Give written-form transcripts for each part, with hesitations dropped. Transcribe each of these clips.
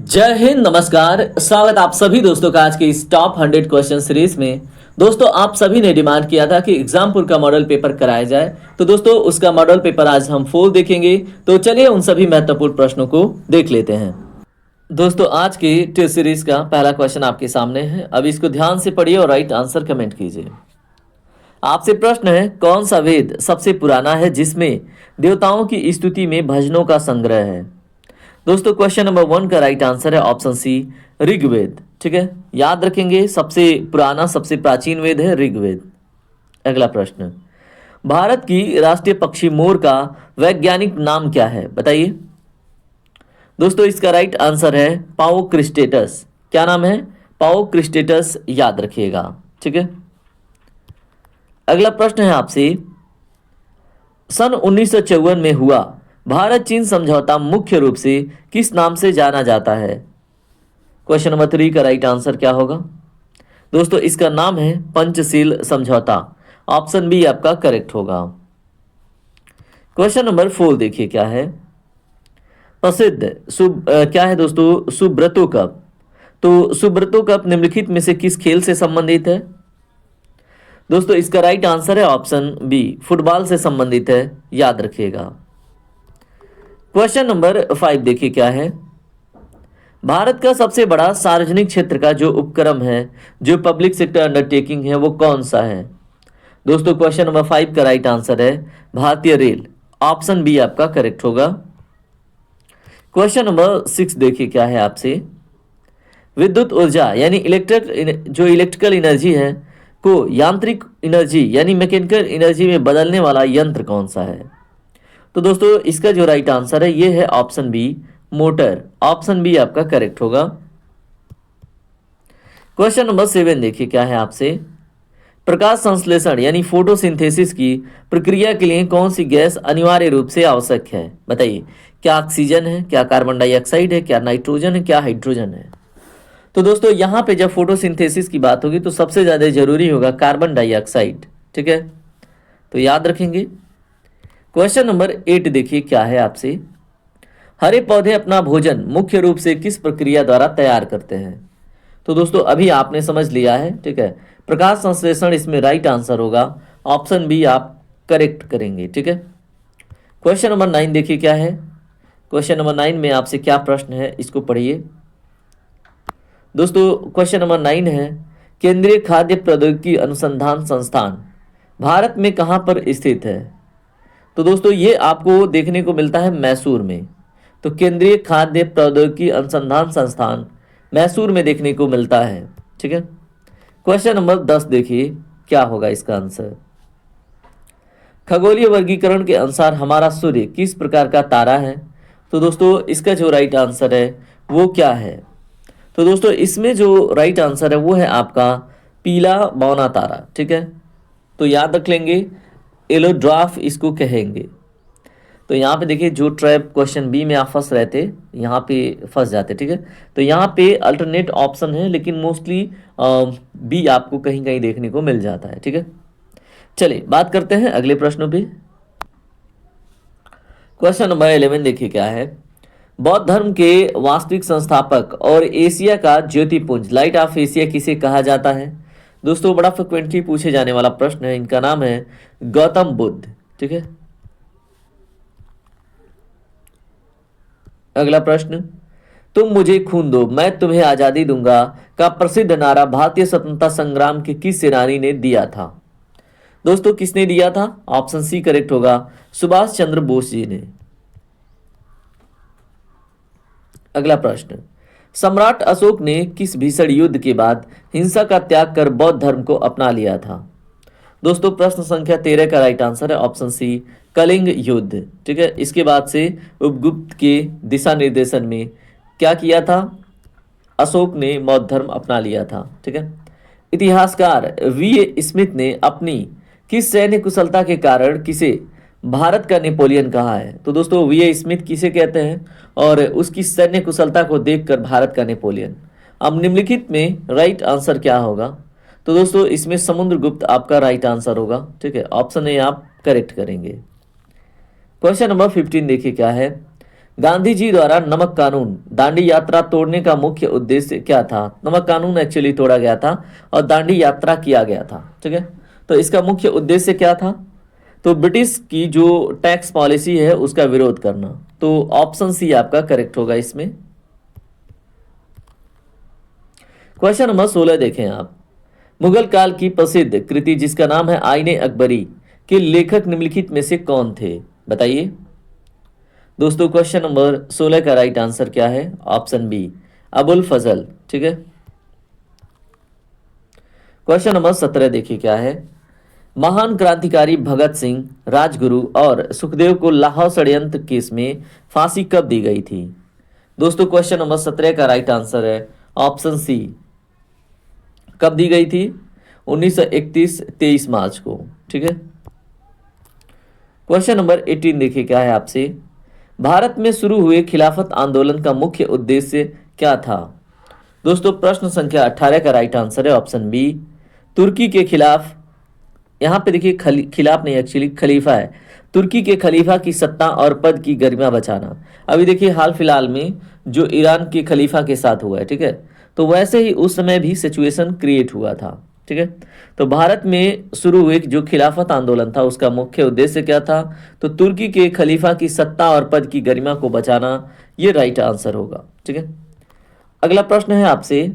जय हिंद, नमस्कार। स्वागत आप सभी दोस्तों का आज के इस टॉप 100 क्वेश्चन सीरीज में। दोस्तों, आप सभी ने डिमांड किया था कि एग्जामपुर का मॉडल पेपर कराया जाए, तो दोस्तों उसका मॉडल पेपर आज हम फुल देखेंगे। तो चलिए उन सभी महत्वपूर्ण प्रश्नों को देख लेते हैं। दोस्तों, आज की टेस्ट सीरीज का पहला क्वेश्चन आपके सामने है। अब इसको ध्यान से पढ़िए और राइट आंसर कमेंट कीजिए। आपसे प्रश्न है, कौन सा वेद सबसे पुराना है जिसमें देवताओं की स्तुति में भजनों का संग्रह है? दोस्तों, क्वेश्चन नंबर 1 का राइट आंसर है ऑप्शन सी, ऋग्वेद। ठीक है, याद रखेंगे सबसे पुराना सबसे प्राचीन वेद है ऋग्वेद। अगला प्रश्न, भारत की राष्ट्रीय पक्षी मोर का वैज्ञानिक नाम क्या है? बताइए। दोस्तों, इसका राइट आंसर है पाओ क्रिस्टेटस। क्या नाम है? पाओ क्रिस्टेटस, याद रखिएगा। ठीक है, अगला प्रश्न है आपसे, सन 1954 में हुआ भारत चीन समझौता मुख्य रूप से किस नाम से जाना जाता है? क्वेश्चन नंबर 3 का राइट आंसर क्या होगा? दोस्तों, इसका नाम है पंचशील समझौता। ऑप्शन बी आपका करेक्ट होगा। क्वेश्चन नंबर 4 देखिए क्या है। प्रसिद्ध क्या है दोस्तों? सुब्रतो कप। तो सुब्रतो कप निम्नलिखित में से किस खेल से संबंधित है? दोस्तों, इसका राइट आंसर है ऑप्शन बी, फुटबॉल से संबंधित है, याद रखिएगा। क्वेश्चन नंबर 5 देखिए क्या है। भारत का सबसे बड़ा सार्वजनिक क्षेत्र का जो उपक्रम है, जो पब्लिक सेक्टर अंडरटेकिंग है, वो कौन सा है? दोस्तों, क्वेश्चन नंबर 5 का राइट आंसर है भारतीय रेल। ऑप्शन बी आपका करेक्ट होगा। क्वेश्चन नंबर 6 देखिए क्या है आपसे। विद्युत ऊर्जा यानी इलेक्ट्रिकल एनर्जी है को यांत्रिक एनर्जी यानी मैकेनिकल एनर्जी में बदलने वाला यंत्र कौन सा है? तो दोस्तों, इसका जो राइट आंसर है ये है option B, motor. Option B आपका करेक्ट होगा। क्वेश्चन नंबर 7 देखिए क्या है आपसे। प्रकाश संश्लेषण यानी फोटोसिंथेसिस की प्रक्रिया के लिए कौन सी गैस अनिवार्य रूप से आवश्यक है? बताइए। क्या ऑक्सीजन है, क्या कार्बन डाइऑक्साइड है, क्या नाइट्रोजन है, क्या हाइड्रोजन है? तो दोस्तों, यहां पे जब फोटोसिंथेसिस की बात होगी तो सबसे ज्यादा जरूरी होगा कार्बन डाइऑक्साइड। ठीक है, तो याद रखेंगे। क्वेश्चन नंबर 8 देखिए क्या है आपसे। हरे पौधे अपना भोजन मुख्य रूप से किस प्रक्रिया द्वारा तैयार करते हैं? तो दोस्तों, अभी आपने समझ लिया है। ठीक है, प्रकाश संश्लेषण इसमें राइट आंसर होगा। ऑप्शन बी आप करेक्ट करेंगे। ठीक है, क्वेश्चन नंबर 9 देखिए क्या है। क्वेश्चन नंबर 9 में आपसे क्या प्रश्न है, इसको पढ़िए। दोस्तों, क्वेश्चन नंबर 9 है, केंद्रीय खाद्य प्रौद्योगिकी अनुसंधान संस्थान भारत में कहां पर स्थित है? तो दोस्तों, ये आपको देखने को मिलता है मैसूर में। तो केंद्रीय खाद्य प्रौद्योगिकी अनुसंधान संस्थान मैसूर में देखने को मिलता है। ठीक है, क्वेश्चन नंबर 10 देखिए क्या होगा इसका आंसर। खगोलीय वर्गीकरण के अनुसार हमारा सूर्य किस प्रकार का तारा है? तो दोस्तों, इसका जो राइट आंसर है वो क्या है? तो दोस्तों, इसमें जो राइट आंसर है वो है आपका पीला बौना तारा। ठीक है, तो याद रख लेंगे, एलोड्वार्फ इसको कहेंगे। तो यहाँ पे देखिए, जो ट्रैप क्वेश्चन बी में आप फंस रहे थे, यहाँ पे फंस जाते। ठीक है, तो यहाँ पे अल्टरनेट ऑप्शन है, लेकिन मोस्टली बी आपको कहीं कहीं देखने को मिल जाता है। ठीक है, चलिए बात करते हैं अगले प्रश्नों पे। क्वेश्चन नंबर 11 देखिए क्या है। बौद्ध धर्म के वास्तविक संस्थापक और एशिया का ज्योतिपुंज लाइट ऑफ एशिया किसे कहा जाता है? दोस्तों, बड़ा फ्रिक्वेंटली पूछे जाने वाला प्रश्न है। इनका नाम है गौतम बुद्ध। ठीक है, अगला प्रश्न, तुम मुझे खून दो मैं तुम्हें आजादी दूंगा का प्रसिद्ध नारा भारतीय स्वतंत्रता संग्राम के किस सेनानी ने दिया था? दोस्तों, किसने दिया था? ऑप्शन सी करेक्ट होगा, सुभाष चंद्र बोस जी ने। अगला प्रश्न, सम्राट अशोक ने किस भीषण युद्ध के बाद हिंसा का त्याग कर बौद्ध धर्म को अपना लिया था? दोस्तों, प्रश्न संख्या 13 का राइट आंसर है ऑप्शन सी, कलिंग युद्ध। ठीक है, इसके बाद से उपगुप्त के दिशा निर्देशन में क्या किया था? अशोक ने बौद्ध धर्म अपना लिया था। ठीक है, इतिहासकार वी स्मिथ ने अपनी किस सैन्य कुशलता के कारण किसे भारत का नेपोलियन कहा है? तो दोस्तों, वी स्मिथ किसे कहते हैं और उसकी सैन्य कुशलता को देखकर भारत का नेपोलियन। अब निम्नलिखित में राइट आंसर क्या होगा? तो दोस्तों, इसमें समुद्रगुप्त आपका राइट आंसर होगा। ठीक है, ऑप्शन ए आप करेक्ट करेंगे। क्वेश्चन नंबर 15 देखिए क्या है। गांधी जी द्वारा नमक कानून दांडी यात्रा तोड़ने का मुख्य उद्देश्य क्या था? नमक कानून एक्चुअली तोड़ा गया था और दांडी यात्रा किया गया था। ठीक है, तो इसका मुख्य उद्देश्य क्या था? तो ब्रिटिश की जो टैक्स पॉलिसी है उसका विरोध करना। तो ऑप्शन सी आपका करेक्ट होगा इसमें। क्वेश्चन नंबर 16 देखें आप। मुगल काल की प्रसिद्ध कृति जिसका नाम है आईने अकबरी के लेखक निम्नलिखित में से कौन थे? बताइए दोस्तों। क्वेश्चन नंबर 16 का राइट आंसर क्या है? ऑप्शन बी अबुल फजल। ठीक है, क्वेश्चन नंबर 17 देखिए क्या है। महान क्रांतिकारी भगत सिंह, राजगुरु और सुखदेव को लाहौर षड्यंत्र केस में फांसी कब दी गई थी? दोस्तों क्वेश्चन नंबर 17 का राइट आंसर है ऑप्शन सी। कब दी गई थी? 1931 23 मार्च को। ठीक है, क्वेश्चन नंबर 18 देखिए क्या है आपसे। भारत में शुरू हुए खिलाफत आंदोलन का मुख्य उद्देश्य क्या था? दोस्तों प्रश्न संख्या 18 का राइट आंसर है ऑप्शन बी तुर्की के खिलाफ। यहाँ पे देखिए खिलाफ नहीं, एक्चुअली खलीफा है। तुर्की के खलीफा की सत्ता और पद की गरिमा बचाना। अभी देखिए हाल फिलहाल में जो ईरान के खलीफा के साथ हुआ है, ठीक है, तो वैसे ही उस समय भी सिचुएशन क्रिएट हुआ था। ठीक है, तो भारत में शुरू हुए जो खिलाफत आंदोलन था उसका मुख्य उद्देश्य क्या था? तो तुर्की के खलीफा की सत्ता और पद की गरिमा को बचाना, ये राइट आंसर होगा। ठीक है, अगला प्रश्न है आपसे।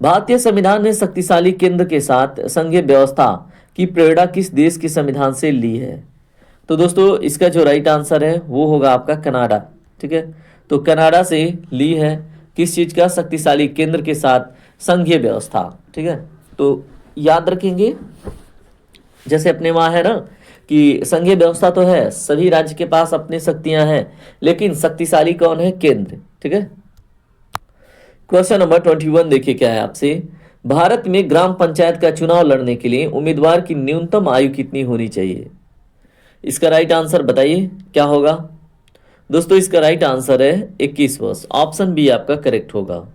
भारतीय संविधान ने शक्तिशाली केंद्र के साथ संघीय व्यवस्था की प्रेरणा किस देश के संविधान से ली है? तो दोस्तों इसका जो राइट आंसर है वो होगा आपका कनाडा। ठीक है, तो कनाडा से ली है किस चीज का? शक्तिशाली केंद्र के साथ संघीय व्यवस्था। ठीक है, तो याद रखेंगे जैसे अपने वहाँ है ना कि संघीय व्यवस्था तो है, सभी राज्य के पास अपनी शक्तियां हैं, लेकिन शक्तिशाली कौन है? केंद्र। ठीक है, क्वेश्चन नंबर 21 देखिए क्या है आपसे। भारत में ग्राम पंचायत का चुनाव लड़ने के लिए उम्मीदवार की न्यूनतम आयु कितनी होनी चाहिए? इसका राइट आंसर बताइए क्या होगा? दोस्तों इसका राइट आंसर है 21 वर्ष। ऑप्शन बी आपका करेक्ट होगा।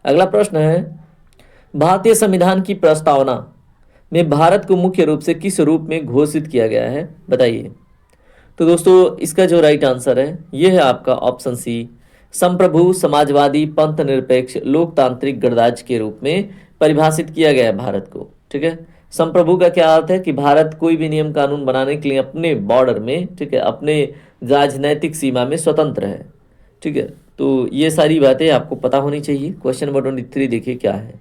अगला प्रश्न है, भारतीय संविधान की प्रस्तावना में भारत को मुख्य रूप से किस रूप में घोषित किया गया है? बताइए। तो दोस्तों इसका जो राइट आंसर है ये है आपका ऑप्शन सी संप्रभु, समाजवादी, पंथ निरपेक्ष, लोकतांत्रिक गणराज्य के रूप में परिभाषित किया गया है भारत को। ठीक है, संप्रभु का क्या अर्थ है कि भारत कोई भी नियम कानून बनाने के लिए अपने बॉर्डर में, ठीक है, अपने राजनैतिक सीमा में स्वतंत्र है। ठीक है, तो ये सारी बातें आपको पता होनी चाहिए। क्वेश्चन नंबर 23 देखिए क्या है।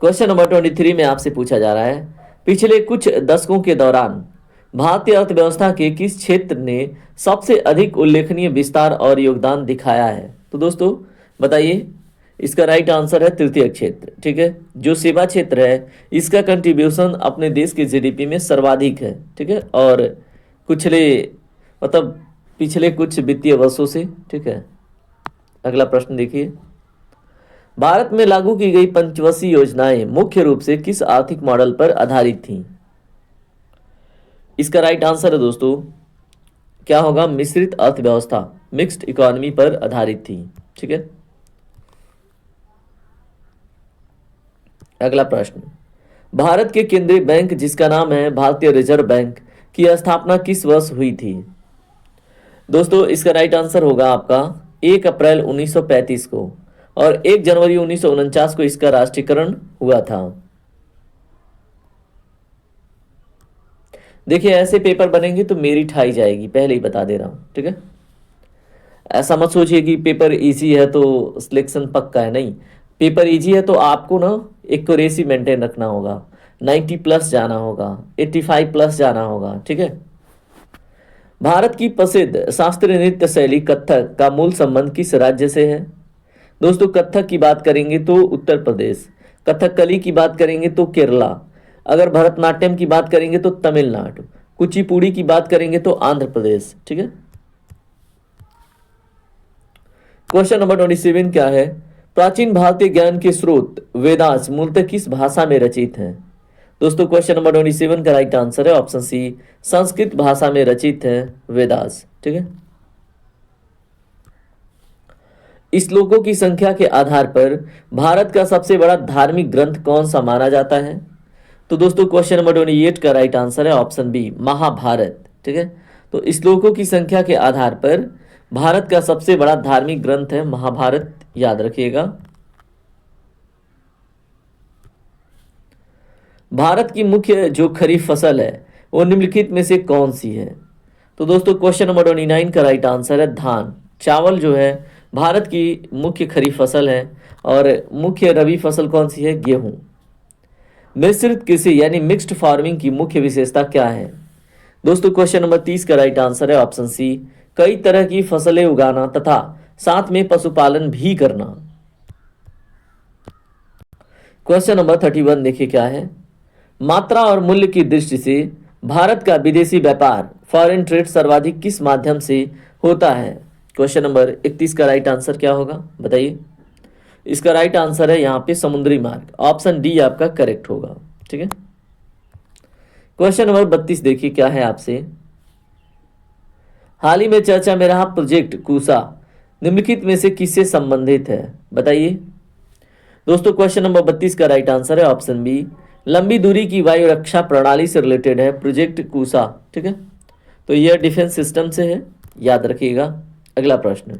क्वेश्चन नंबर 23 में आपसे पूछा जा रहा है, पिछले कुछ दशकों के दौरान भारतीय अर्थव्यवस्था के किस क्षेत्र ने सबसे अधिक उल्लेखनीय विस्तार और योगदान दिखाया है? तो दोस्तों बताइए। इसका राइट आंसर है तृतीय क्षेत्र। ठीक है, जो सेवा क्षेत्र है इसका कंट्रीब्यूशन अपने देश के जीडीपी में सर्वाधिक है। ठीक है, और पिछले कुछ वित्तीय वर्षों से। ठीक है, अगला प्रश्न देखिए। भारत में लागू की गई पंचवर्षीय योजनाएं मुख्य रूप से किस आर्थिक मॉडल पर आधारित थीं? इसका राइट आंसर है दोस्तों क्या होगा? मिश्रित अर्थव्यवस्था, मिक्स्ड इकोनॉमी पर आधारित थी। ठीक है, अगला प्रश्न। भारत के केंद्रीय बैंक जिसका नाम है भारतीय रिजर्व बैंक की स्थापना किस वर्ष हुई थी? दोस्तों इसका राइट आंसर होगा आपका 1 अप्रैल 1935 को, और 1 जनवरी 1949 को इसका राष्ट्रीयकरण हुआ था। देखिए ऐसे पेपर बनेंगे तो मेरिट हाई जाएगी, पहले ही बता दे रहा हूं। ठीक है, ऐसा मत सोचिए कि पेपर इजी है तो सिलेक्शन पक्का है। नहीं, पेपर इजी है तो आपको ना एक्यूरेसी मेंटेन रखना होगा, 90 प्लस जाना होगा, 85 प्लस जाना होगा। ठीक है, भारत की प्रसिद्ध शास्त्रीय नृत्य शैली कथक का मूल संबंध किस राज्य से है? दोस्तों कथक की बात करेंगे तो उत्तर प्रदेश, कथकली की बात करेंगे तो केरला, अगर भरतनाट्यम की बात करेंगे तो तमिलनाडु, कुचिपुड़ी की बात करेंगे तो आंध्र प्रदेश। ठीक है, क्वेश्चन नंबर 27 क्या है? प्राचीन भारतीय ज्ञान के स्रोत वेदास मूलतः किस भाषा में रचित हैं? दोस्तों क्वेश्चन नंबर 27 का राइट आंसर है ऑप्शन सी संस्कृत भाषा में रचित है वेदास। ठीक है, इस श्लोकों की संख्या के आधार पर भारत का सबसे बड़ा धार्मिक ग्रंथ कौन सा माना जाता है? तो दोस्तों क्वेश्चन नंबर 28 का राइट आंसर है ऑप्शन बी महाभारत। ठीक है, तो श्लोकों की संख्या के आधार पर भारत का सबसे बड़ा धार्मिक ग्रंथ है महाभारत, याद रखिएगा। भारत की मुख्य जो खरीफ फसल है वो निम्नलिखित में से कौन सी है? तो दोस्तों क्वेश्चन नंबर 29 का राइट आंसर है धान। चावल जो है भारत की मुख्य खरीफ फसल है और मुख्य रबी फसल कौन सी है? गेहूं। मिश्रित कृषि यानी मिक्स्ड फार्मिंग की मुख्य विशेषता क्या है? दोस्तों क्वेश्चन नंबर 30 का राइट आंसर है ऑप्शन सी, कई तरह की फसलें उगाना तथा साथ में पशुपालन भी करना। क्वेश्चन नंबर 31 देखिए क्या है, मात्रा और मूल्य की दृष्टि से भारत का विदेशी व्यापार फॉरेन ट्रेड सर्वाधिक किस माध्यम से होता है? क्वेश्चन नंबर 31 का राइट आंसर क्या होगा बताइए। इसका राइट आंसर है यहाँ पे समुद्री मार्ग, ऑप्शन डी आपका करेक्ट होगा। ठीक है, क्वेश्चन नंबर 32 देखिए क्या है आपसे, हाल ही में चर्चा में रहा प्रोजेक्ट कुसा निम्नलिखित में से किससे संबंधित है? बताइए। दोस्तों क्वेश्चन नंबर 32 का राइट आंसर है ऑप्शन बी, लंबी दूरी की वायु रक्षा प्रणाली से रिलेटेड है प्रोजेक्ट कुसा। ठीक है, तो यह डिफेंस सिस्टम से है, याद रखिएगा। अगला प्रश्न,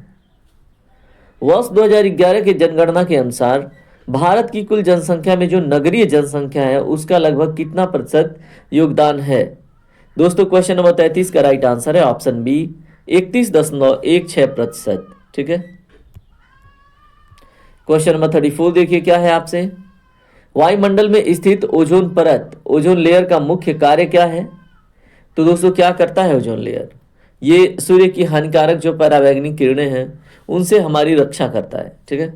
वर्ष 2011 की जनगणना के अनुसार भारत की कुल जनसंख्या में जो नगरीय जनसंख्या है उसका लगभग कितना प्रतिशत योगदान है? दोस्तों क्वेश्चन नंबर 33 का राइट आंसर है ऑप्शन बी, 31.16%। ठीक है, क्वेश्चन नंबर 34 देखिए क्या है आपसे, वायुमंडल में स्थित ओजोन परत, ओजोन लेयर का मुख्य कार्य क्या है? तो दोस्तों क्या करता है ओजोन लेयर? ये सूर्य की हानिकारक जो परावैंगनिक किरणें हैं उनसे हमारी रक्षा करता है। ठीक है,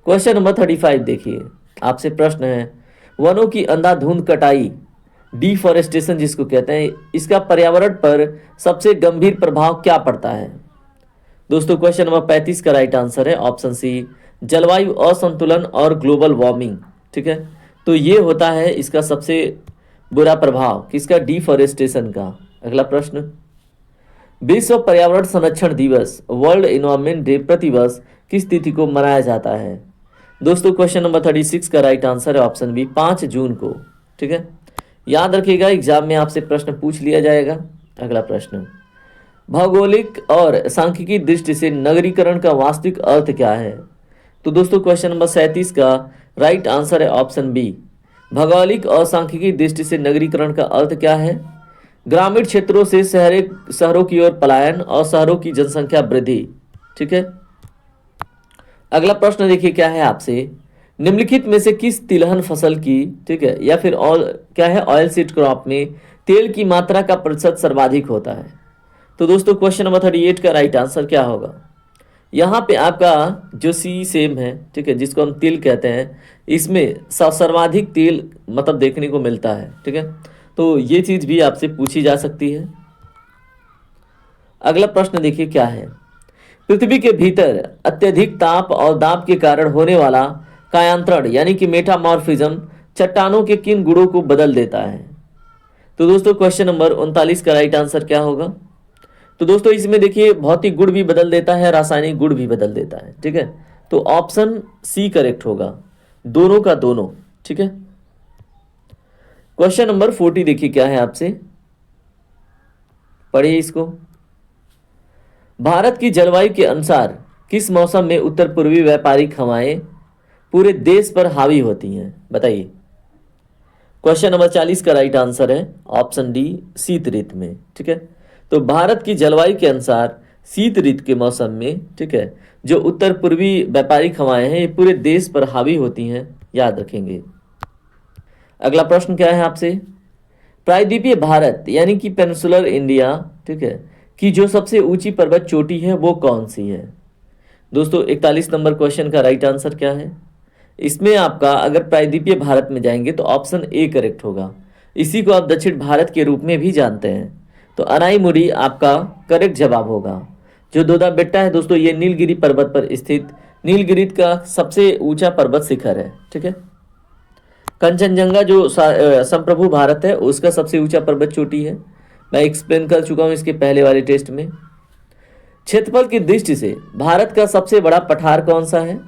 क्वेश्चन नंबर 35 देखिए आपसे प्रश्न है, वनों की अंधाधुंध कटाई डिफॉरेस्टेशन जिसको कहते हैं, इसका पर्यावरण पर सबसे गंभीर प्रभाव क्या पड़ता है? दोस्तों क्वेश्चन नंबर 35 का राइट आंसर है ऑप्शन सी, जलवायु असंतुलन और ग्लोबल वार्मिंग। ठीक है, तो ये होता है इसका सबसे बुरा प्रभाव किसका? डिफॉरेस्टेशन का। अगला प्रश्न, विश्व पर्यावरण संरक्षण दिवस वर्ल्ड एनवायरनमेंट डे प्रतिवर्ष किस तिथि को मनाया जाता है? दोस्तों क्वेश्चन नंबर 36 का राइट आंसर है ऑप्शन बी, 5 जून को। ठीक है, याद रखिएगा एग्जाम में आपसे प्रश्न पूछ लिया जाएगा। अगला प्रश्न, भौगोलिक और सांख्यिकी दृष्टि से नगरीकरण का वास्तविक अर्थ क्या है? तो दोस्तों क्वेश्चन नंबर 37 का राइट आंसर है ऑप्शन बी, भौगोलिक और सांख्यिकी दृष्टि से नगरीकरण का अर्थ क्या है? ग्रामीण क्षेत्रों से शहरों की ओर पलायन और शहरों की जनसंख्या वृद्धि। ठीक है, अगला प्रश्न देखिए क्या है आपसे, निम्नलिखित में से किस तिलहन फसल की, ठीक है, या फिर क्या है ऑयल सीड क्रॉप में तेल की मात्रा का प्रतिशत सर्वाधिक होता है? तो दोस्तों क्वेश्चन नंबर 38 का राइट आंसर क्या होगा? यहाँ पे आपका जो सी सेम है, ठीक है, जिसको हम तिल कहते हैं, इसमें सर्वाधिक तेल मतलब देखने को मिलता है। ठीक है, तो ये चीज भी आपसे पूछी जा सकती है। अगला प्रश्न देखिए क्या है, पृथ्वी के भीतर अत्यधिक ताप और दाब के कारण होने वाला कायांतरण यानी कि मेटामॉर्फिज्म चट्टानों के किन गुणों को बदल देता है? तो दोस्तों क्वेश्चन नंबर 39 का राइट आंसर क्या होगा? तो दोस्तों इसमें देखिए भौतिक गुण भी बदल देता है, रासायनिक गुण भी बदल देता है। ठीक है, तो ऑप्शन सी करेक्ट होगा, दोनों का दोनों। ठीक है, क्वेश्चन नंबर 40 देखिए क्या है आपसे, पढ़िए इसको, भारत की जलवायु के अनुसार किस मौसम में उत्तर पूर्वी व्यापारिक हवाएं पूरे देश पर हावी होती हैं? बताइए। क्वेश्चन नंबर 40 का राइट आंसर है ऑप्शन डी, शीत ऋतु में। ठीक है, तो भारत की जलवायु के अनुसार शीत ऋतु के मौसम में, ठीक है, जो उत्तर पूर्वी व्यापारिक हवाएं हैं ये पूरे देश पर हावी होती हैं, याद रखेंगे। अगला प्रश्न क्या है आपसे, प्रायद्वीपीय भारत यानी कि पेनिनसुलर इंडिया, ठीक है, की जो सबसे ऊंची पर्वत चोटी है वो कौन सी है? दोस्तों 41 नंबर क्वेश्चन का राइट आंसर क्या है? इसमें आपका अगर प्रायद्वीपीय भारत में जाएंगे तो ऑप्शन ए करेक्ट होगा। इसी को आप दक्षिण भारत के रूप में भी जानते हैं, तो अनाईमुडी आपका करेक्ट जवाब होगा। जो दोदा बेट्टा है दोस्तों ये नीलगिरी पर्वत पर स्थित नीलगिरी का सबसे ऊंचा पर्वत शिखर है। ठीक है, कंचनजंगा जो संप्रभु भारत है उसका सबसे ऊंचा पर्वत चोटी है, मैं एक्सप्लेन कर चुका हूं इसके पहले वाले टेस्ट में। क्षेत्रफल की दृष्टि से भारत का सबसे बड़ा पठार कौन सा है?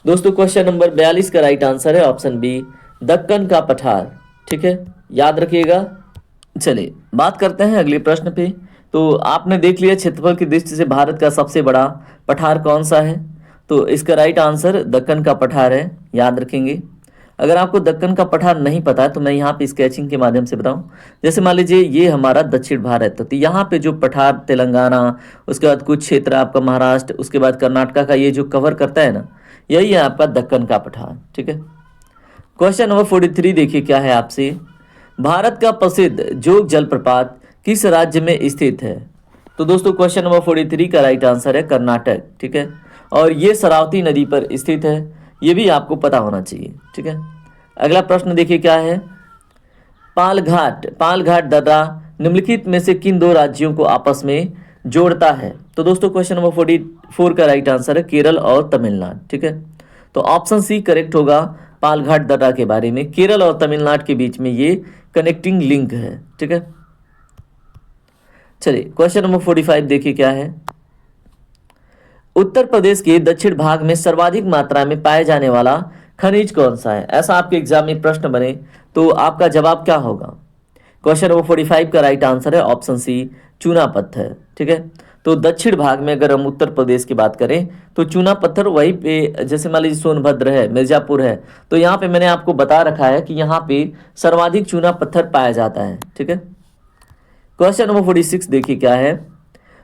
दोस्तों क्वेश्चन नंबर 42 का राइट आंसर है ऑप्शन बी, दक्कन का पठार। ठीक है, याद रखिएगा। चलिए बात करते हैं अगले प्रश्न पे। तो आपने देख लिया क्षेत्रफल की दृष्टि से भारत का सबसे बड़ा पठार कौन सा है। तो इसका राइट आंसर दक्कन का पठार है, याद रखेंगे। अगर आपको दक्कन का पठार नहीं पता है तो मैं यहाँ पे स्केचिंग के माध्यम से बताऊं। जैसे मान लीजिए ये हमारा दक्षिण भारत है, तो यहाँ पे जो पठार तेलंगाना, उसके बाद कुछ क्षेत्र आपका महाराष्ट्र, उसके बाद कर्नाटका का ये जो कवर करता है ना, यही है आपका दक्कन का पठार। ठीक है। क्वेश्चन नंबर 43 देखिए क्या है आपसे। भारत का प्रसिद्ध जोग जलप्रपात किस राज्य में स्थित है। तो दोस्तों क्वेश्चन नंबर 43 का राइट आंसर है कर्नाटक। ठीक है। और ये शरावती नदी पर स्थित है, ये भी आपको पता होना चाहिए। ठीक है। अगला प्रश्न देखिए क्या है। पालघाट दर्रा निम्नलिखित में से किन दो राज्यों को आपस में जोड़ता है। तो दोस्तों क्वेश्चन नंबर 44 का राइट आंसर है केरल और तमिलनाडु। ठीक है। तो ऑप्शन सी करेक्ट होगा। पालघाट दर्रा के बारे में केरल और तमिलनाडु के बीच में ये कनेक्टिंग लिंक है। ठीक है। चलिए क्वेश्चन नंबर 45 देखिए क्या है। उत्तर प्रदेश के दक्षिण भाग में सर्वाधिक मात्रा में पाए जाने वाला खनिज कौन सा है। ऐसा आपके एग्जाम में प्रश्न बने तो आपका जवाब क्या होगा। क्वेश्चन नंबर 45 का राइट आंसर है ऑप्शन सी चूना पत्थर। ठीक है। तो दक्षिण भाग में अगर हम उत्तर प्रदेश की बात करें तो चूना पत्थर वहीं पे, जैसे मान लीजिए सोनभद्र है, मिर्जापुर है, तो यहाँ पे मैंने आपको बता रखा है कि यहाँ पे सर्वाधिक चूना पत्थर पाया जाता है। ठीक है। क्वेश्चन नंबर 46 देखिए क्या है।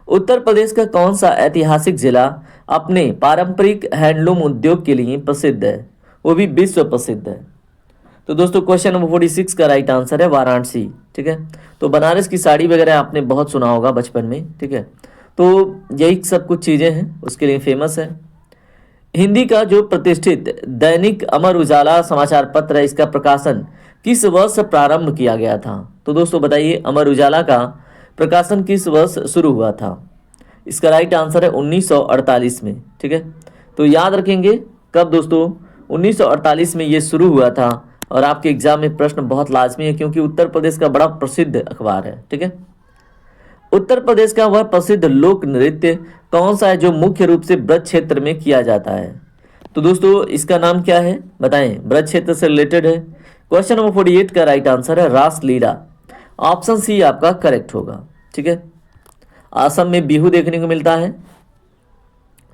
उत्तर प्रदेश का कौन सा ऐतिहासिक जिला अपने पारंपरिक हैंडलूम उद्योग के लिए प्रसिद्ध है, वो भी विश्व प्रसिद्ध है। तो दोस्तों क्वेश्चन नंबर 46 का राइट आंसर है वाराणसी। ठीक है। तो बनारस की साड़ी वगैरह आपने बहुत सुना होगा बचपन में। ठीक है। तो यही सब कुछ चीज़ें हैं, उसके लिए फेमस है। हिंदी का जो प्रतिष्ठित दैनिक अमर उजाला समाचार पत्र है, इसका प्रकाशन किस वर्ष प्रारंभ किया गया था। तो दोस्तों बताइए अमर उजाला का प्रकाशन किस वर्ष शुरू हुआ था। इसका राइट आंसर है 1948 में। ठीक है। तो याद रखेंगे कब दोस्तों, 1948 में ये शुरू हुआ था। और आपके एग्जाम में प्रश्न बहुत लाजमी है क्योंकि उत्तर प्रदेश का बड़ा प्रसिद्ध अखबार है। ठीक है। उत्तर प्रदेश का वह प्रसिद्ध लोक नृत्य कौन सा है जो मुख्य रूप से ब्रज क्षेत्र में किया जाता है। तो दोस्तों इसका नाम क्या है बताएं, ब्रज क्षेत्र से रिलेटेड है। क्वेश्चन नंबर 48 का राइट आंसर है रासलीला। ऑप्शन सी आपका करेक्ट होगा। ठीक है। असम में बिहू देखने को मिलता है।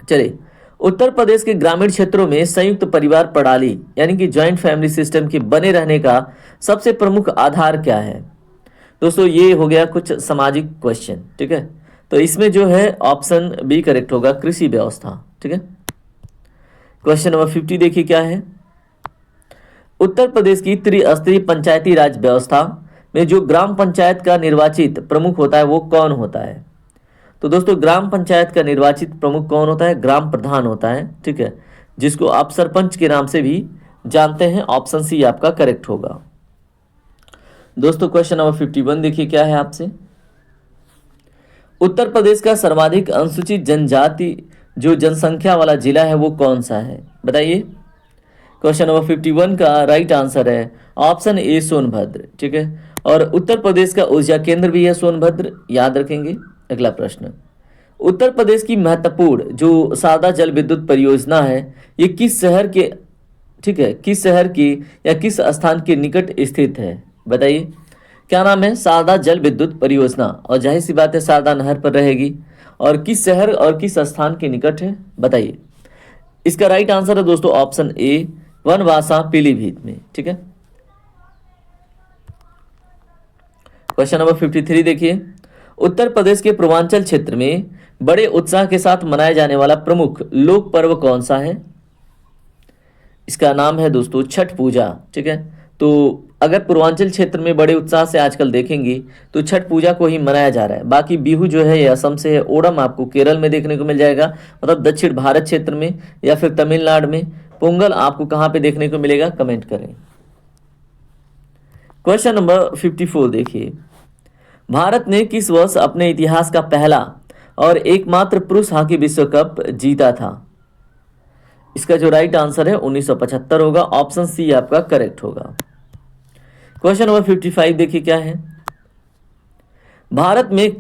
चलिए उत्तर प्रदेश के ग्रामीण क्षेत्रों में संयुक्त परिवार प्रणाली यानी कि ज्वाइंट फैमिली सिस्टम के बने रहने का सबसे प्रमुख आधार क्या है। दोस्तों ये हो गया कुछ सामाजिक क्वेश्चन। ठीक है। तो इसमें जो है ऑप्शन बी करेक्ट होगा, कृषि व्यवस्था। ठीक है। क्वेश्चन नंबर 50 देखिए क्या है। उत्तर प्रदेश की त्रिस्तरीय पंचायती राज व्यवस्था में जो ग्राम पंचायत का निर्वाचित प्रमुख होता है वो कौन होता है। तो दोस्तों ग्राम पंचायत का निर्वाचित प्रमुख कौन होता है, ग्राम प्रधान होता है। ठीक है। जिसको आप सरपंच के नाम से भी जानते हैं। ऑप्शन सी आपका करेक्ट होगा। दोस्तों क्वेश्चन नंबर 51 देखिए क्या है आपसे। उत्तर प्रदेश का सर्वाधिक अनुसूचित जनजाति जो जनसंख्या वाला जिला है वो कौन सा है बताइए। क्वेश्चन नंबर 51 का राइट आंसर है ऑप्शन ए सोनभद्र। ठीक है। और उत्तर प्रदेश का ऊर्जा केंद्र भी है सोनभद्र, याद रखेंगे। अगला प्रश्न, उत्तर प्रदेश की महत्वपूर्ण जो शारदा जल विद्युत परियोजना है ये किस शहर के, ठीक है, किस शहर की या किस स्थान के निकट स्थित है बताइए। क्या नाम है, शारदा जल विद्युत परियोजना। और जाहिर सी बात है शारदा नहर पर रहेगी। और किस शहर और किस स्थान के निकट है बताइए। इसका राइट आंसर है दोस्तों ऑप्शन ए वनवासा पीलीभीत में। ठीक है। क्वेश्चन नंबर 53 देखिए। उत्तर प्रदेश के पूर्वांचल क्षेत्र में बड़े उत्साह के साथ मनाया जाने वाला प्रमुख लोक पर्व कौन सा है। इसका नाम है दोस्तों छठ पूजा। ठीक है। तो अगर पूर्वांचल क्षेत्र में बड़े उत्साह से आजकल देखेंगे तो छठ पूजा को ही मनाया जा रहा है। बाकी बिहू जो है ये असम से है, ओणम आपको केरल में देखने को मिल जाएगा, मतलब दक्षिण भारत क्षेत्र में, या फिर तमिलनाडु में। पोंगल आपको कहाँ पे देखने को मिलेगा, कमेंट करें। क्वेश्चन नंबर 54 देखिए। भारत ने किस वर्ष अपने इतिहास का पहला और एकमात्र पुरुष हॉकी विश्व कप जीता था। इसका जो राइट आंसर है 1975 होगा। ऑप्शन सी आपका करेक्ट होगा। क्वेश्चन नंबर 55 देखिए क्या है। भारत में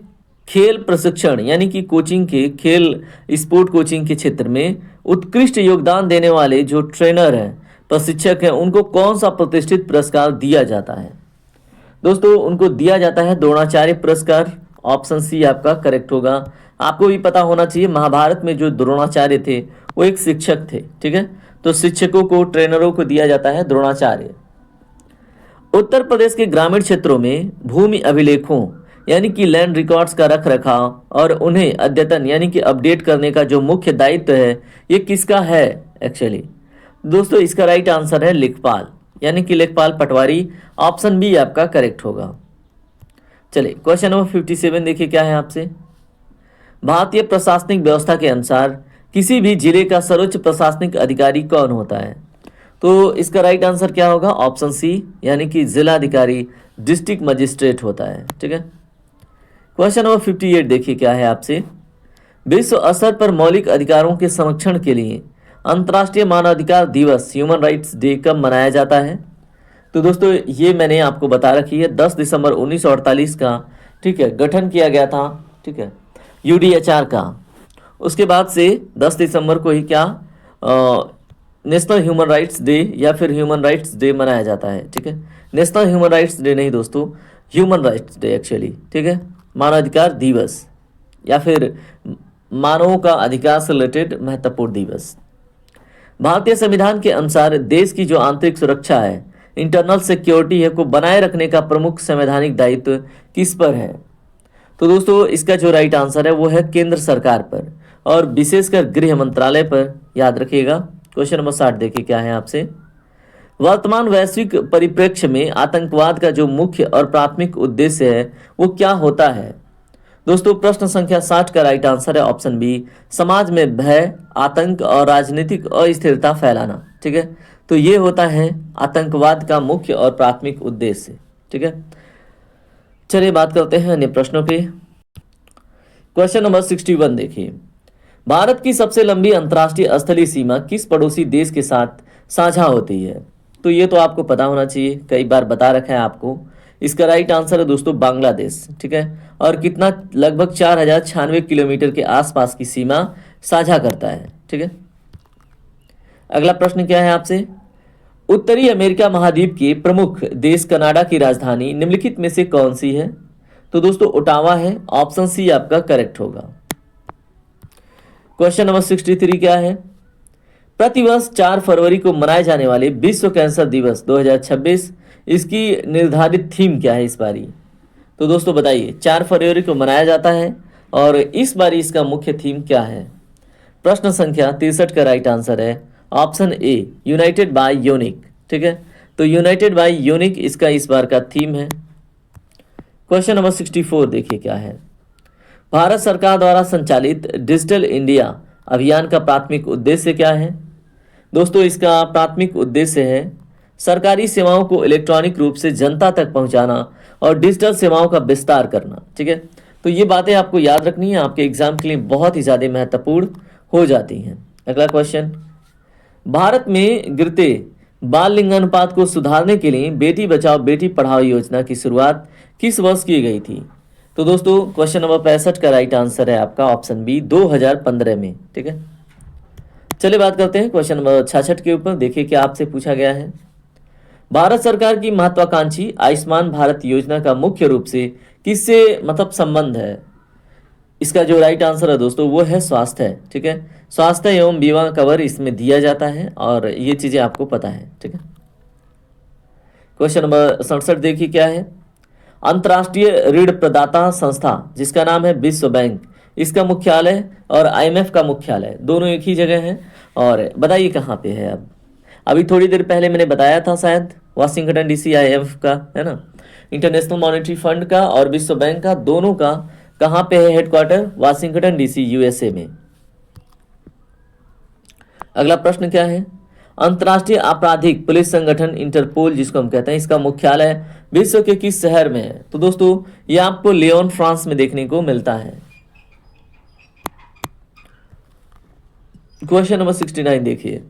खेल प्रशिक्षण यानी कि कोचिंग के, खेल स्पोर्ट कोचिंग के क्षेत्र में उत्कृष्ट योगदान देने वाले जो ट्रेनर हैं, प्रशिक्षक हैं, उनको कौन सा प्रतिष्ठित पुरस्कार दिया जाता है। दोस्तों उनको दिया जाता है द्रोणाचार्य पुरस्कार। ऑप्शन सी आपका करेक्ट होगा। आपको भी पता होना चाहिए महाभारत में जो द्रोणाचार्य थे वो एक शिक्षक थे, ठीक है। तो शिक्षकों को, ट्रेनरों को दिया जाता है द्रोणाचार्य। उत्तर प्रदेश के ग्रामीण क्षेत्रों में भूमि अभिलेखों यानी कि लैंड रिकॉर्ड्स का रख रखाव और उन्हें अद्यतन यानी कि अपडेट करने का जो मुख्य दायित्व है ये किसका है एक्चुअली। दोस्तों इसका राइट आंसर है लेखपाल यानी कि लेखपाल पटवारी। ऑप्शन बी आपका करेक्ट होगा। चलिए क्वेश्चन नंबर 57 देखिए क्या है आपसे। भारतीय प्रशासनिक व्यवस्था के अनुसार किसी भी जिले का सर्वोच्च प्रशासनिक अधिकारी कौन होता है? तो इसका राइट आंसर क्या होगा? ऑप्शन सी यानी कि जिलाधिकारी, डिस्ट्रिक्ट मजिस्ट्रेट होता है, ठीक है। क्वेश्चन नंबर 58 देखिए क्या है आपसे। विश्व स्तर पर मौलिक अधिकारों के संरक्षण के लिए अंतर्राष्ट्रीय मानवाधिकार दिवस, ह्यूमन राइट्स डे, कब मनाया जाता है? तो दोस्तों ये मैंने आपको बता रखी है, 10 दिसंबर 1948 का, ठीक है, गठन किया गया था, ठीक है, यूडीएचआर का। उसके बाद से 10 दिसंबर को ही क्या नेशनल ह्यूमन राइट्स डे या फिर ह्यूमन राइट्स डे मनाया जाता है, ठीक है। नेशनल ह्यूमन राइट्स डे नहीं दोस्तों, ह्यूमन राइट्स डे एक्चुअली, ठीक है, मानवाधिकार दिवस या फिर मानवों का अधिकार से रिलेटेड महत्वपूर्ण दिवस। भारतीय संविधान के अनुसार देश की जो आंतरिक सुरक्षा है, इंटरनल सिक्योरिटी है, को बनाए रखने का प्रमुख संवैधानिक दायित्व किस पर है? तो दोस्तों इसका जो राइट आंसर है वो है केंद्र सरकार पर और विशेषकर गृह मंत्रालय पर, याद रखिएगा। क्वेश्चन नंबर 60 देखिए क्या है आपसे। वर्तमान वैश्विक परिप्रेक्ष्य में आतंकवाद का जो मुख्य और प्राथमिक उद्देश्य है वो क्या होता है? दोस्तों प्रश्न संख्या 60 का राइट आंसर है ऑप्शन बी, समाज में भय, आतंक और राजनीतिक अस्थिरता फैलाना, ठीक है। तो ये होता है आतंकवाद का मुख्य और प्राथमिक उद्देश्य, ठीक है। चलिए बात करते हैं अन्य प्रश्नों पे। क्वेश्चन नंबर 61 देखिए। भारत की सबसे लंबी अंतर्राष्ट्रीय स्थलीय सीमा किस पड़ोसी देश के साथ साझा होती है? तो ये तो आपको पता होना चाहिए, कई बार बता रखा है आपको। इसका राइट आंसर है दोस्तों बांग्लादेश, ठीक है। और कितना? लगभग 4096 किलोमीटर के आसपास की सीमा साझा करता है, ठीक है। अगला प्रश्न क्या है आपसे। उत्तरी अमेरिका महाद्वीप के प्रमुख देश कनाडा की राजधानी निम्नलिखित में से कौन सी है? तो दोस्तों ओटावा है। ऑप्शन सी आपका करेक्ट होगा। क्वेश्चन नंबर 63 क्या है। प्रतिवर्ष 4 फरवरी को मनाए जाने वाले विश्व कैंसर दिवस 2026, इसकी निर्धारित थीम क्या है इस बारी? तो दोस्तों बताइए, 4 फरवरी को मनाया जाता है और इस बारी इसका मुख्य थीम क्या है? प्रश्न संख्या 63 का राइट आंसर है option A, united by unique, ठीक है। तो यूनाइटेड बाय यूनिक इसका इस बार का थीम है। क्वेश्चन नंबर 64 देखिए क्या है। भारत सरकार द्वारा संचालित डिजिटल इंडिया अभियान का प्राथमिक उद्देश्य क्या है? दोस्तों इसका प्राथमिक उद्देश्य है सरकारी सेवाओं को इलेक्ट्रॉनिक रूप से जनता तक पहुंचाना और डिजिटल सेवाओं का विस्तार करना, ठीक है। तो ये बातें आपको याद रखनी है, आपके एग्जाम के लिए बहुत ही ज़्यादा महत्वपूर्ण हो जाती हैं। अगला क्वेश्चन। भारत में गिरते बाल लिंगानुपात को सुधारने के लिए बेटी बचाओ बेटी पढ़ाओ योजना की शुरुआत किस वर्ष की गई थी? तो दोस्तों क्वेश्चन नंबर 65 का राइट आंसर है आपका ऑप्शन बी, 2015 में, ठीक है। चलिए बात करते हैं क्वेश्चन नंबर 66 के ऊपर। देखिए क्या आपसे पूछा गया है। भारत सरकार की महत्वाकांक्षी आयुष्मान भारत योजना का मुख्य रूप से किससे संबंध है? इसका जो राइट आंसर है दोस्तों वो है स्वास्थ्य है, ठीक है। स्वास्थ्य एवं बीमा कवर इसमें दिया जाता है और ये चीजें आपको पता है, ठीक है। क्वेश्चन नंबर 67 देखिए क्या है। अंतर्राष्ट्रीय ऋण प्रदाता संस्था जिसका नाम है विश्व बैंक, इसका मुख्यालय और आईएमएफ का मुख्यालय दोनों एक ही जगह है, और बताइए कहाँ पे है? अब अभी थोड़ी देर पहले मैंने बताया था शायद, वाशिंगटन डीसी आईएमएफ का है ना, इंटरनेशनल मॉनेटरी फंड का और विश्व बैंक का, दोनों का कहाँ पे है हेडक्वार्टर? वाशिंगटन डीसी यूएसए में। अगला प्रश्न क्या है। अंतर्राष्ट्रीय आपराधिक पुलिस संगठन इंटरपोल जिसको हम कहते हैं, इसका मुख्यालय विश्व के किस शहर में है? तो दोस्तों ये आपको लियोन फ्रांस में देखने को मिलता है। क्वेश्चन नंबर 69 देखिए।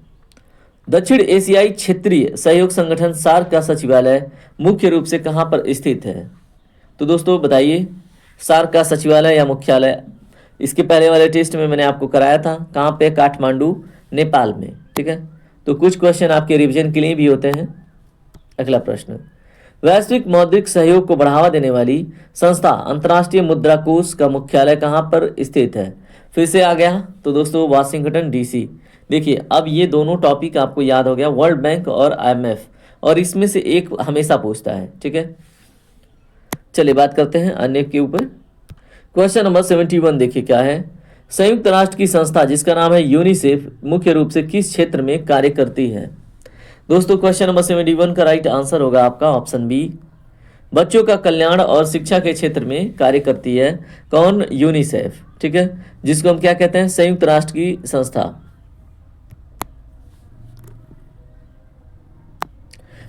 दक्षिण एशियाई क्षेत्रीय सहयोग संगठन सार्क का सचिवालय मुख्य रूप से कहां पर स्थित है? तो दोस्तों बताइए, सार्क का सचिवालय या मुख्यालय, इसके पहले वाले टेस्ट में मैंने आपको कराया था, कहाँ पे? काठमांडू, नेपाल में, ठीक है। तो कुछ क्वेश्चन आपके रिवीजन के लिए भी होते हैं। अगला प्रश्न। वैश्विक मौद्रिक सहयोग को बढ़ावा देने वाली संस्था अंतर्राष्ट्रीय मुद्रा कोष का मुख्यालय कहाँ पर स्थित है? फिर से आ गया तो दोस्तों वाशिंगटन डीसी। देखिए अब ये दोनों टॉपिक आपको याद हो गया, वर्ल्ड बैंक और आईएमएफ, और इसमें से एक हमेशा पूछता है, ठीक है। चलिए बात करते हैं अन्य के ऊपर। क्वेश्चन नंबर 71 देखिए क्या है। संयुक्त राष्ट्र की संस्था जिसका नाम है यूनिसेफ मुख्य रूप से किस क्षेत्र में कार्य करती है? दोस्तों क्वेश्चन नंबर 71 का राइट आंसर होगा आपका ऑप्शन बी, बच्चों का कल्याण और शिक्षा के क्षेत्र में कार्य करती है। कौन? यूनिसेफ, ठीक है, जिसको हम क्या कहते हैं? संयुक्त राष्ट्र की संस्था।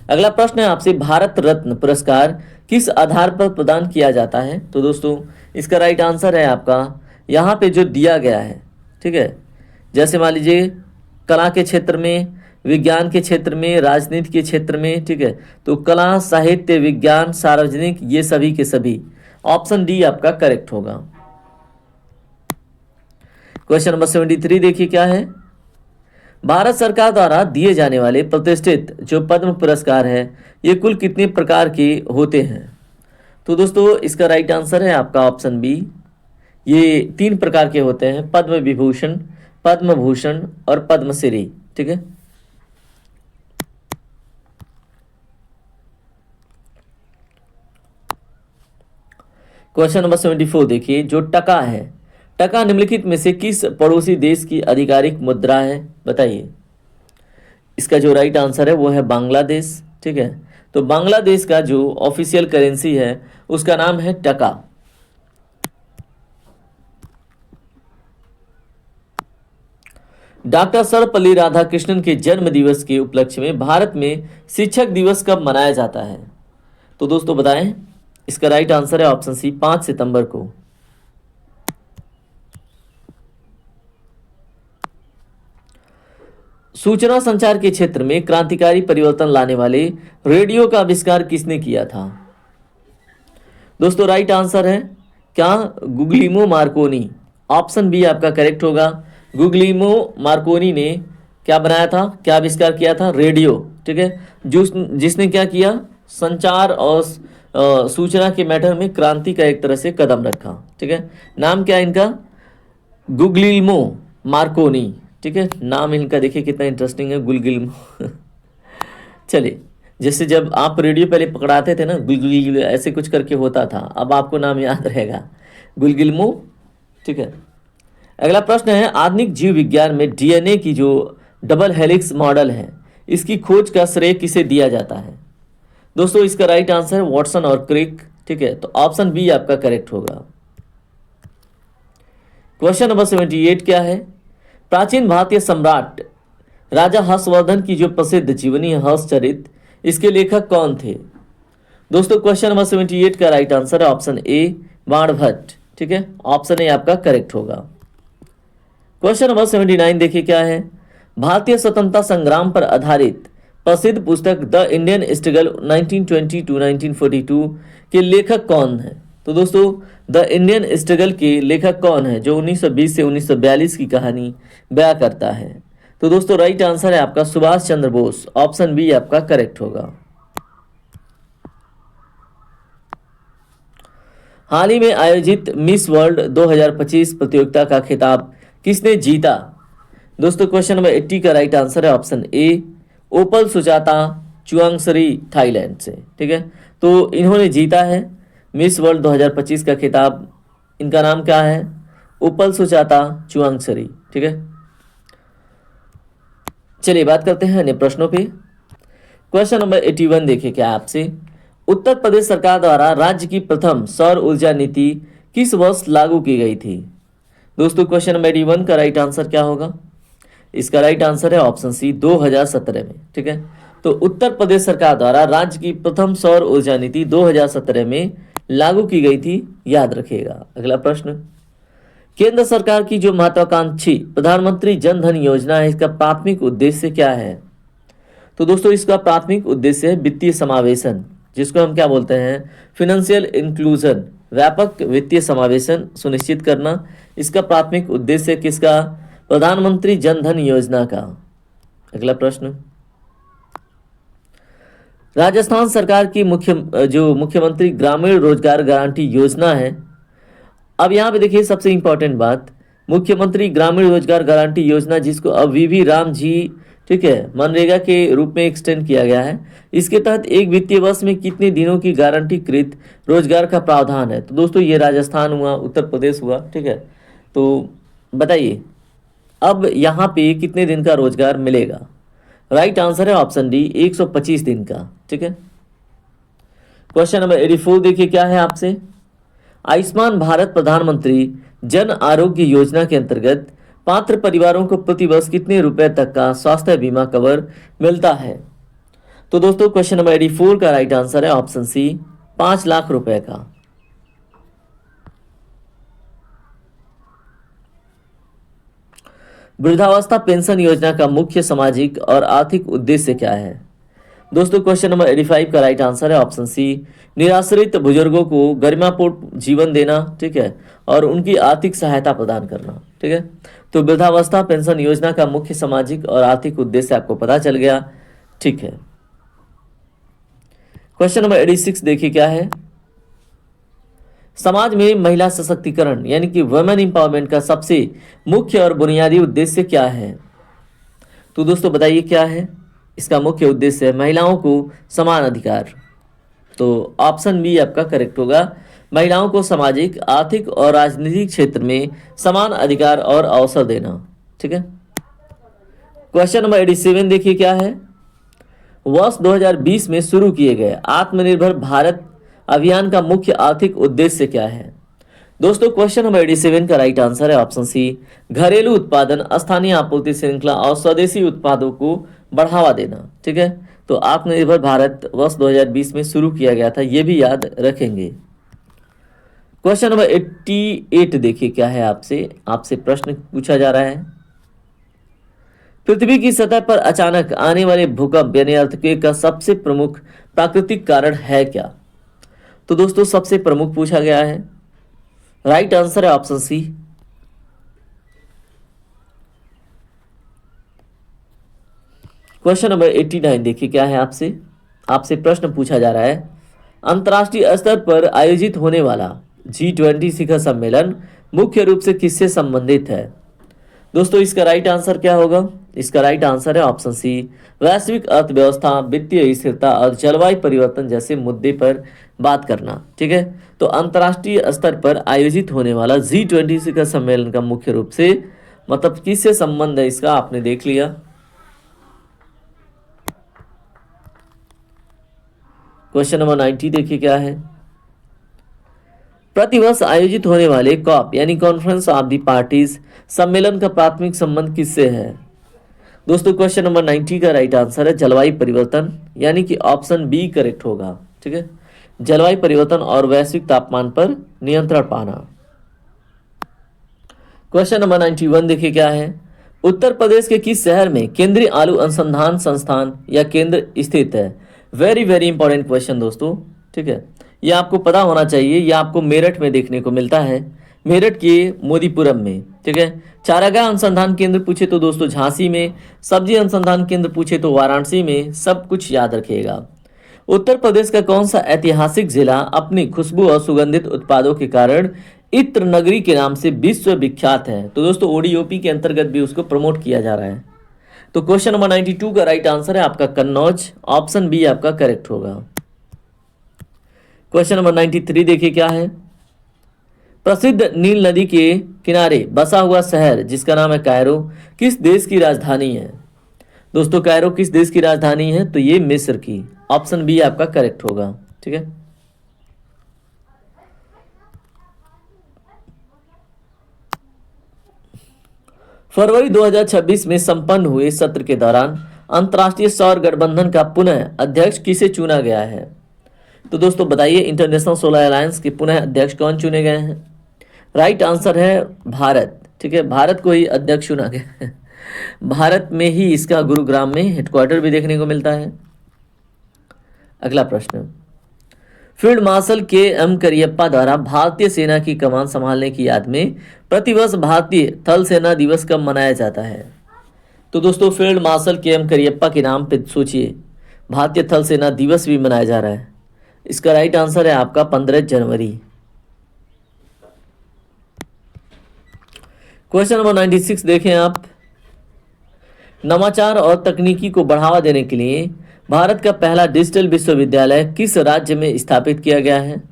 अगला प्रश्न है आपसे, भारत रत्न पुरस्कार किस आधार पर प्रदान किया जाता है? तो दोस्तों इसका राइट आंसर है आपका यहाँ पे जो दिया गया है, ठीक है, जैसे मान लीजिए कला के क्षेत्र में, विज्ञान के क्षेत्र में, राजनीति के क्षेत्र में, ठीक है, तो कला, साहित्य, विज्ञान, सार्वजनिक, ये सभी के सभी। ऑप्शन डी आपका करेक्ट होगा। क्वेश्चन नंबर 73 देखिए क्या है। भारत सरकार द्वारा दिए जाने वाले प्रतिष्ठित जो पद्म पुरस्कार है ये कुल कितने प्रकार के होते हैं? तो दोस्तों इसका राइट आंसर है आपका ऑप्शन बी, ये 3 प्रकार के होते हैं, पद्म विभूषण, पद्म भूषण और पद्मश्री, ठीक है। क्वेश्चन नंबर 74 देखिए, जो टका है, टका निम्नलिखित में से किस पड़ोसी देश की आधिकारिक मुद्रा है? बताइए। इसका जो राइट आंसर है वो है बांग्लादेश, ठीक है। तो बांग्लादेश का जो ऑफिशियल करेंसी है उसका नाम है टका। डॉक्टर सर्वपल्ली राधाकृष्णन के जन्म दिवस के उपलक्ष्य में भारत में शिक्षक दिवस कब मनाया जाता है? तो दोस्तों बताएं। इसका राइट आंसर है ऑप्शन सी, 5 सितंबर को। सूचना संचार के क्षेत्र में क्रांतिकारी परिवर्तन लाने वाले रेडियो का आविष्कार किसने किया था? दोस्तों राइट आंसर है क्या? गुग्लिमो मार्कोनी। ऑप्शन बी आपका करेक्ट होगा। गुग्लिमो मार्कोनी ने क्या बनाया था, क्या आविष्कार किया था? रेडियो, ठीक है, जिसने क्या किया, संचार और सूचना के मैटर में क्रांति का एक तरह से कदम रखा, ठीक है। नाम क्या है इनका? गुग्लिमो मार्कोनी, ठीक है। नाम इनका देखिए कितना इंटरेस्टिंग है, गुग्लिमो। चलिए, जैसे जब आप रेडियो पहले पकड़ाते थे ना, गुलगिल ऐसे कुछ करके होता था, अब आपको नाम याद रहेगा, गुग्लिमो, ठीक है। अगला प्रश्न है, आधुनिक जीव विज्ञान में डीएनए की जो डबल हेलिक्स मॉडल है इसकी खोज का श्रेय किसे दिया जाता है? दोस्तों इसका राइट आंसर है वॉटसन और क्रिक, ठीक है, तो ऑप्शन बी आपका करेक्ट होगा। क्वेश्चन नंबर 78 क्या है? प्राचीन भारतीय सम्राट राजा हर्षवर्धन की जो प्रसिद्ध जीवनी है हर्षचरित, इसके लेखक कौन थे? दोस्तों क्वेश्चन नंबर 78 का राइट आंसर है ऑप्शन ए, बाणभट्ट, ठीक है, ऑप्शन ए आपका करेक्ट होगा। क्वेश्चन नंबर 79 देखिए क्या है? भारतीय स्वतंत्रता संग्राम पर आधारित प्रसिद्ध पुस्तक द इंडियन स्ट्रगल 1920 टू 1942 के लेखक कौन है? तो दोस्तों द इंडियन स्ट्रगल के लेखक कौन है जो 1920 से 1942 की कहानी बयां करता है? तो दोस्तों राइट आंसर है आपका सुभाष चंद्र बोस, ऑप्शन बी आपका करेक्ट होगा। हाल ही में आयोजित मिस वर्ल्ड 2025 प्रतियोगिता का खिताब किसने जीता? दोस्तों क्वेश्चन नंबर 80 का राइट आंसर है option A, Opal Suchata Chuangsri Thailand से, ठीक है। तो इन्होंने जीता है मिस वर्ल्ड 2025 का खिताब। इनका नाम क्या है? ओपल सुजाता चुआंगसरी, ठीक है। चलिए बात करते हैं अन्य प्रश्नों पे। क्वेश्चन नंबर 81 देखिए क्या आपसे, उत्तर प्रदेश सरकार द्वारा राज्य की प्रथम सौर ऊर्जा नीति किस वर्ष लागू की गई थी? दोस्तों क्वेश्चन नंबर 81 का राइट आंसर क्या होगा? इसका राइट आंसर है ऑप्शन सी, 2017 में, ठीक है। तो उत्तर प्रदेश सरकार द्वारा राज्य की प्रथम सौर ऊर्जा नीति 2017 में लागू की गई थी, याद रखिएगा। अगला प्रश्न, केंद्र सरकार की जो महत्वाकांक्षी प्रधानमंत्री जन धन योजना है इसका प्राथमिक उद्देश्य क्या है? तो दोस्तों इसका प्राथमिक उद्देश्य है वित्तीय समावेशन, जिसको हम क्या बोलते हैं? फिनेंशियल इंक्लूजन, व्यापक वित्तीय समावेशन सुनिश्चित करना। इसका प्राथमिक उद्देश्य किसका? प्रधानमंत्री जन धन योजना का। अगला प्रश्न, राजस्थान सरकार की मुख्यमंत्री ग्रामीण रोजगार गारंटी योजना है। अब यहाँ पे देखिए सबसे इंपॉर्टेंट बात, मुख्यमंत्री ग्रामीण रोजगार गारंटी योजना जिसको अब वीवी राम जी, ठीक है, मनरेगा के रूप में एक्सटेंड किया गया है। इसके तहत एक वित्तीय वर्ष में कितने दिनों की गारंटी कृत रोजगार का प्रावधान है? तो दोस्तों ये राजस्थान हुआ, उत्तर प्रदेश हुआ, ठीक है। तो बताइए अब यहाँ पे कितने दिन का रोजगार मिलेगा? राइट आंसर है ऑप्शन डी 125 दिन का, ठीक है। क्वेश्चन नंबर 84 देखिए क्या है आपसे। आयुष्मान भारत प्रधानमंत्री जन आरोग्य योजना के अंतर्गत पात्र परिवारों को प्रतिवर्ष कितने रुपए तक का स्वास्थ्य बीमा कवर मिलता है? तो दोस्तों क्वेश्चन नंबर 84 का राइट आंसर है ऑप्शन सी 5 लाख रुपए का। वृद्धावस्था पेंशन योजना का मुख्य सामाजिक और आर्थिक उद्देश्य क्या है? दोस्तों क्वेश्चन नंबर 85 का राइट आंसर है ऑप्शन सी निराश्रित बुजुर्गों को गरिमापूर्ण जीवन देना, ठीक है, और उनकी आर्थिक सहायता प्रदान करना, ठीक है। तो वृद्धावस्था पेंशन योजना का मुख्य सामाजिक और आर्थिक उद्देश्य आपको पता चल गया, ठीक है। क्वेश्चन नंबर 86 देखिए क्या है। समाज में महिला सशक्तिकरण यानी कि वुमेन एम्पावरमेंट का सबसे मुख्य और बुनियादी उद्देश्य क्या है? तो दोस्तों बताइए क्या है इसका मुख्य उद्देश्य? है महिलाओं को समान अधिकार। तो ऑप्शन बी आपका करेक्ट होगा, महिलाओं को सामाजिक, आर्थिक और राजनीतिक क्षेत्र में समान अधिकार और अवसर देना, ठीक है। क्वेश्चन नंबर 87 देखिए क्या है। वर्ष 2020 में शुरू किए गए आत्मनिर्भर भारत अभियान का मुख्य आर्थिक उद्देश्य क्या है? दोस्तों क्वेश्चन नंबर 87 का राइट आंसर है ऑप्शन सी घरेलू उत्पादन, स्थानीय आपूर्ति श्रृंखला और स्वदेशी उत्पादों को बढ़ावा देना, ठीक है। तो आत्मनिर्भर भारत वर्ष 2020 में शुरू किया गया था, ये भी याद रखेंगे। क्वेश्चन नंबर 88 देखिए क्या है आपसे प्रश्न पूछा जा रहा है। पृथ्वी की सतह पर अचानक आने वाले भूकंप यानी अर्थक्वेक का सबसे प्रमुख प्राकृतिक कारण है क्या? तो दोस्तों सबसे प्रमुख पूछा गया है, राइट आंसर है ऑप्शन सी क्वेश्चन नंबर 89 देखिए क्या है आपसे प्रश्न पूछा जा रहा है। अंतर्राष्ट्रीय स्तर पर आयोजित होने वाला G20 शिखर सम्मेलन मुख्य रूप से किससे संबंधित है? दोस्तों इसका राइट आंसर क्या होगा? इसका राइट आंसर है ऑप्शन सी वैश्विक अर्थव्यवस्था, वित्तीय स्थिरता और जलवायु परिवर्तन जैसे मुद्दे पर बात करना, ठीक है। तो अंतर्राष्ट्रीय स्तर पर आयोजित होने वाला G20 शिखर सम्मेलन का मुख्य रूप से मतलब किससे संबंध है इसका आपने देख लिया। क्वेश्चन नंबर 90 देखिए क्या है। प्रतिवर्ष आयोजित होने वाले कॉप यानी कॉन्फ्रेंस ऑफ द पार्टीज सम्मेलन का प्राथमिक संबंध किससे है? दोस्तों क्वेश्चन नंबर 90 का राइट आंसर है जलवायु परिवर्तन यानी कि ऑप्शन बी करेक्ट होगा, ठीक है। जलवायु परिवर्तन और वैश्विक तापमान पर नियंत्रण पाना। क्वेश्चन नंबर 91 देखिए क्या है। उत्तर प्रदेश के किस शहर में केंद्रीय आलू अनुसंधान संस्थान या केंद्र स्थित है? वेरी वेरी इंपॉर्टेंट क्वेश्चन दोस्तों, ठीक है। ये आपको पता होना चाहिए, ये आपको मेरठ में देखने को मिलता है, मेरठ के मोदीपुरम में, ठीक है। चारागाह अनुसंधान केंद्र पूछे तो दोस्तों झांसी में, सब्जी अनुसंधान केंद्र पूछे तो वाराणसी में, सब कुछ याद रखिएगा। उत्तर प्रदेश का कौन सा ऐतिहासिक जिला अपनी खुशबू और सुगंधित उत्पादों के कारण इत्र नगरी के नाम से विश्व विख्यात है? तो दोस्तों ओडीओपी के अंतर्गत भी उसको प्रमोट किया जा रहा है। तो क्वेश्चन नंबर 92 का राइट आंसर है आपका कन्नौज, ऑप्शन बी आपका करेक्ट होगा। क्वेश्चन नंबर 93 देखिए क्या है। प्रसिद्ध नील नदी के किनारे बसा हुआ शहर जिसका नाम है कायरो किस देश की राजधानी है? दोस्तों कायरो किस देश की राजधानी है? तो ये मिस्र की, ऑप्शन बी आपका करेक्ट होगा, ठीक है। फरवरी 2026 में संपन्न हुए सत्र के दौरान अंतर्राष्ट्रीय सौर गठबंधन का पुनः अध्यक्ष किसे चुना गया है? तो दोस्तों बताइए इंटरनेशनल सोलर अलायंस के पुनः अध्यक्ष कौन चुने गए हैं? राइट आंसर है भारत, ठीक है। भारत को ही अध्यक्ष चुना गया है। भारत में ही इसका गुरुग्राम में हेडक्वार्टर भी देखने को मिलता है। अगला प्रश्न, फील्ड मार्शल के.एम. करियप्पा द्वारा भारतीय सेना की कमान संभालने की याद में प्रतिवर्ष भारतीय थल सेना दिवस कब मनाया जाता है? तो दोस्तों फील्ड मार्शल के.एम. करियप्पा के नाम पे सोचिए, भारतीय थल सेना दिवस भी मनाया जा रहा है? इसका राइट आंसर है आपका 15 जनवरी। क्वेश्चन नंबर 96 देखें आप। नवाचार और तकनीकी को बढ़ावा देने के लिए भारत का पहला डिजिटल विश्वविद्यालय किस राज्य में स्थापित किया गया है?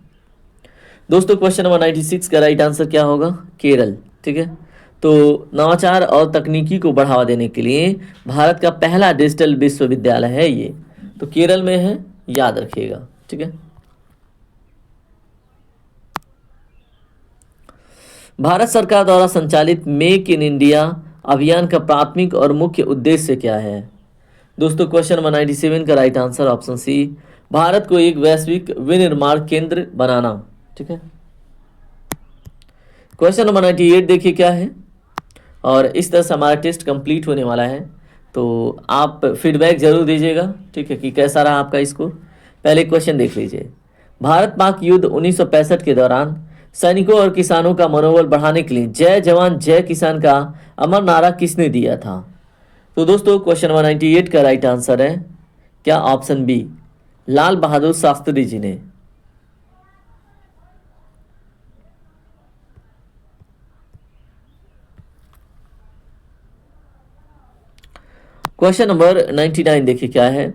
दोस्तों क्वेश्चन नंबर 96 का राइट आंसर क्या होगा? केरल। ठीक है, तो नवाचार और तकनीकी को बढ़ावा देने के लिए भारत का पहला डिजिटल विश्वविद्यालय है ये, तो केरल में है, याद रखिएगा। ठीक है, भारत सरकार द्वारा संचालित मेक इन इंडिया अभियान का प्राथमिक और मुख्य उद्देश्य क्या है? दोस्तों क्वेश्चन नंबर 97 का right answer option C, Bharat को एक वैश्विक विनिर्माण केंद्र बनाना। ठीक है, क्वेश्चन नंबर 98 देखिए क्या है, और इस तरह से हमारा टेस्ट कंप्लीट होने वाला है, तो आप फीडबैक जरूर दीजिएगा। ठीक है, कि कैसा रहा आपका स्कोर। पहले क्वेश्चन देख लीजिए। भारत पाक युद्ध 1965 के दौरान सैनिकों और किसानों का मनोबल बढ़ाने के लिए जय जवान जय किसान का अमर नारा किसने दिया था? तो दोस्तों क्वेश्चन नंबर 98 का राइट आंसर है क्या? ऑप्शन बी, लाल बहादुर शास्त्री जी ने। क्वेश्चन नंबर 99 देखिए क्या है।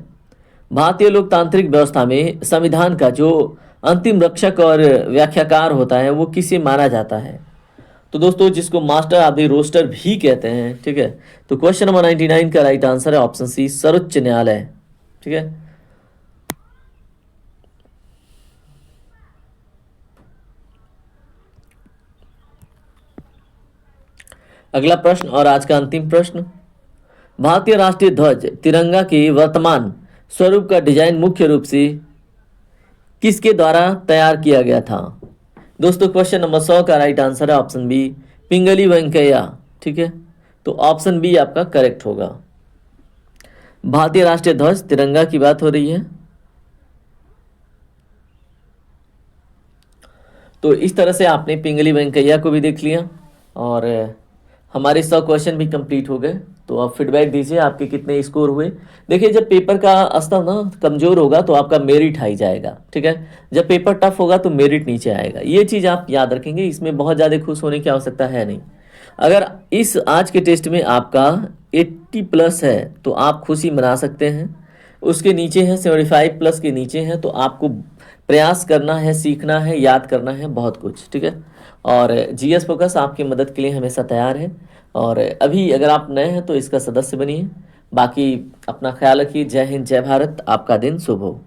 भारतीय लोकतांत्रिक व्यवस्था में संविधान का जो अंतिम रक्षक और व्याख्याकार होता है वो किसे माना जाता है? तो दोस्तों जिसको मास्टर ऑफ द रोस्टर भी कहते हैं। ठीक है, तो क्वेश्चन नंबर 99 का राइट आंसर है ऑप्शन सी, सर्वोच्च न्यायालय। ठीक है, अगला प्रश्न और आज का अंतिम प्रश्न। भारतीय राष्ट्रीय ध्वज तिरंगा के वर्तमान स्वरूप का डिजाइन मुख्य रूप से किसके द्वारा तैयार किया गया था? दोस्तों क्वेश्चन नंबर 100 का राइट आंसर है ऑप्शन बी, पिंगली वेंकैया। ठीक है, तो ऑप्शन बी आपका करेक्ट होगा। भारतीय राष्ट्रीय ध्वज तिरंगा की बात हो रही है। तो इस तरह से आपने पिंगली वेंकैया को भी देख लिया और हमारे 100 क्वेश्चन भी कंप्लीट हो गए। तो आप फीडबैक दीजिए आपके कितने स्कोर हुए। देखिए जब पेपर का स्तर ना कमजोर होगा तो आपका मेरिट हाई जाएगा। ठीक है, जब पेपर टफ होगा तो मेरिट नीचे आएगा। ये चीज़ आप याद रखेंगे, इसमें बहुत ज़्यादा खुश होने की आवश्यकता है नहीं। अगर इस आज के टेस्ट में आपका 80 प्लस है तो आप खुशी मना सकते हैं। उसके नीचे है 75 प्लस के नीचे है तो आपको प्रयास करना है, सीखना है, याद करना है बहुत कुछ। ठीक है, और जीएस फोकस आपकी मदद के लिए हमेशा तैयार है। और अभी अगर आप नए हैं तो इसका सदस्य बनिए। बाकी अपना ख्याल रखिए। जय हिंद, जय भारत। आपका दिन शुभ हो।